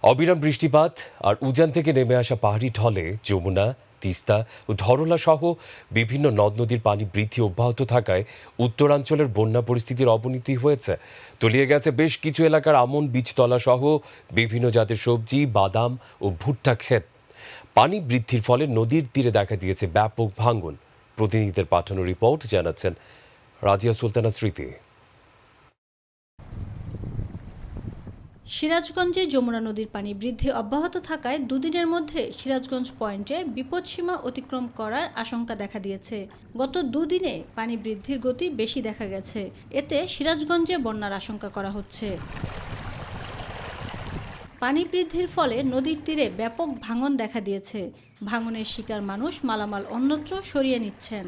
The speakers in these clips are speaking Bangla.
অবিরাম বৃষ্টিপাত আর উজান থেকে নেমে আসা পাহাড়ি ঢলে যমুনা, তিস্তা ও ধরলা সহ বিভিন্ন নদ নদীর পানি বৃদ্ধি অব্যাহত থাকায় উত্তরাঞ্চলের বন্যা পরিস্থিতির অবনতি হয়েছে। তলিয়ে গেছে বেশ কিছু এলাকার আমন বীজতলা সহ বিভিন্ন জাতের সবজি, বাদাম ও ভুট্টা ক্ষেত। পানি বৃদ্ধির ফলে নদীর তীরে দেখা দিয়েছে ব্যাপক ভাঙন। প্রতিনিধিদের পাঠানো রিপোর্ট জানাচ্ছেন রাজিয়া সুলতানা স্মৃতি। সিরাজগঞ্জে যমুনা নদীর পানি বৃদ্ধি অব্যাহত থাকায় দুদিনের মধ্যে সিরাজগঞ্জ পয়েন্টে বিপদসীমা অতিক্রম করার আশঙ্কা দেখা দিয়েছে। গত দুদিনে পানি বৃদ্ধির গতি বেশি দেখা গেছে। এতে সিরাজগঞ্জে বন্যার আশঙ্কা করা হচ্ছে। পানি বৃদ্ধির ফলে নদীর তীরে ব্যাপক ভাঙন দেখা দিয়েছে। ভাঙনের শিকার মানুষ মালামাল অন্যত্র সরিয়ে নিচ্ছেন।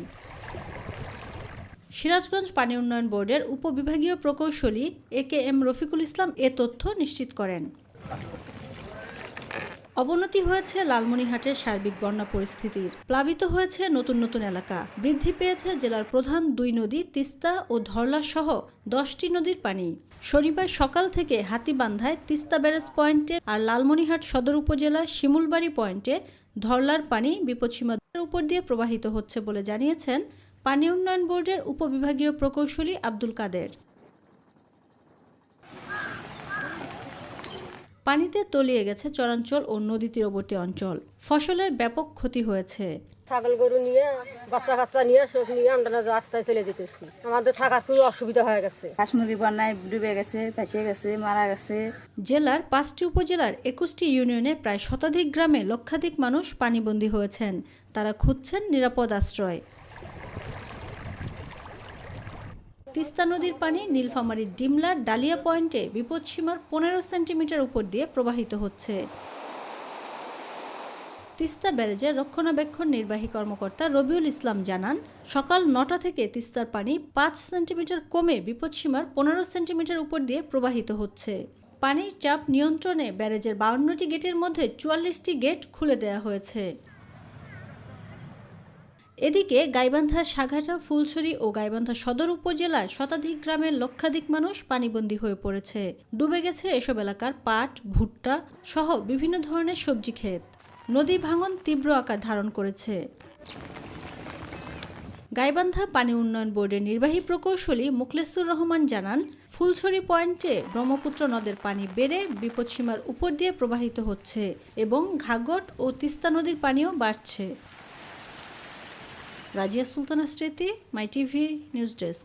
সিরাজগঞ্জ পানি উন্নয়ন বোর্ডের উপবিভাগীয় প্রকৌশলী AKM রফিকুল ইসলাম এ তথ্য নিশ্চিত করেন। অবনতি হয়েছে লালমনিরহাটের সার্বিক বন্যা পরিস্থিতির। প্লাবিত হয়েছে নতুন নতুন এলাকা। বৃদ্ধি পেয়েছে জেলার প্রধান দুই নদী তিস্তা ও ধরলা সহ 10টি নদীর পানি। শনিবার সকাল থেকে হাতীবান্ধায় তিস্তা ব্যারেজ পয়েন্টে আর লালমনিরহাট সদর উপজেলার শিমুলবাড়ি পয়েন্টে ধরলার পানি বিপদসীমার উপর দিয়ে প্রবাহিত হচ্ছে বলে জানিয়েছেন পানি উন্নয়ন বোর্ডের উপবিভাগীয় প্রকৌশলী আব্দুল কাদের। পানিতে তলিয়ে গেছে চরাঞ্চল ও নদী তীরবর্তী অঞ্চল। ফসলের ব্যাপক ক্ষতি হয়েছে। ছাগল গরু নিয়ে বাচ্চা কাচ্চা নিয়ে সব নিয়ে আমরা রাস্তায় চলে যেতেছি। আমাদের থাকার খুব অসুবিধা হয়ে গেছে। হাঁস মুরগি বন্যায় ডুবে গেছে, ভেসে গেছে, মারা গেছে। জেলার 5টি উপজেলার 21টি ইউনিয়নে প্রায় শতাধিক গ্রামে লক্ষাধিক মানুষ পানিবন্দী হয়েছেন। তারা খুঁজছেন নিরাপদ আশ্রয়। তিস্তা নদীর পানি নীলফামারীর ডিমলার ডালিয়া পয়েন্টে বিপদসীমার 15 সেন্টিমিটার উপর দিয়ে প্রবাহিত হচ্ছে। তিস্তা ব্যারেজের রক্ষণাবেক্ষণ নির্বাহী কর্মকর্তা রবিউল ইসলাম জানান, সকাল 9টা থেকে তিস্তার পানি 5 সেন্টিমিটার কমে বিপদসীমার 15 সেন্টিমিটার উপর দিয়ে প্রবাহিত হচ্ছে। পানির চাপ নিয়ন্ত্রণে ব্যারেজের 52টি গেটের মধ্যে 44টি গেট খুলে দেওয়া হয়েছে। এদিকে গাইবান্ধা, সাঘাটা, ফুলছড়ি ও গাইবান্ধা সদর উপজেলার শতাধিক গ্রামের লক্ষাধিক মানুষ পানিবন্দী হয়ে পড়েছে। ডুবে গেছে এসব এলাকার পাট, ভুট্টা সহ বিভিন্ন ধরনের সবজি ক্ষেত। নদী ভাঙন তীব্র আকার ধারণ করেছে। গাইবান্ধা পানি উন্নয়ন বোর্ডের নির্বাহী প্রকৌশলী মুখলেসুর রহমান জানান, ফুলছড়ি পয়েন্টে ব্রহ্মপুত্র নদের পানি বেড়ে বিপদসীমার উপর দিয়ে প্রবাহিত হচ্ছে এবং ঘাঘট ও তিস্তা নদীর পানিও বাড়ছে। রাজিয়া সুলতানা স্মৃতি, মাই টিভি নিউজ ডেস্ক।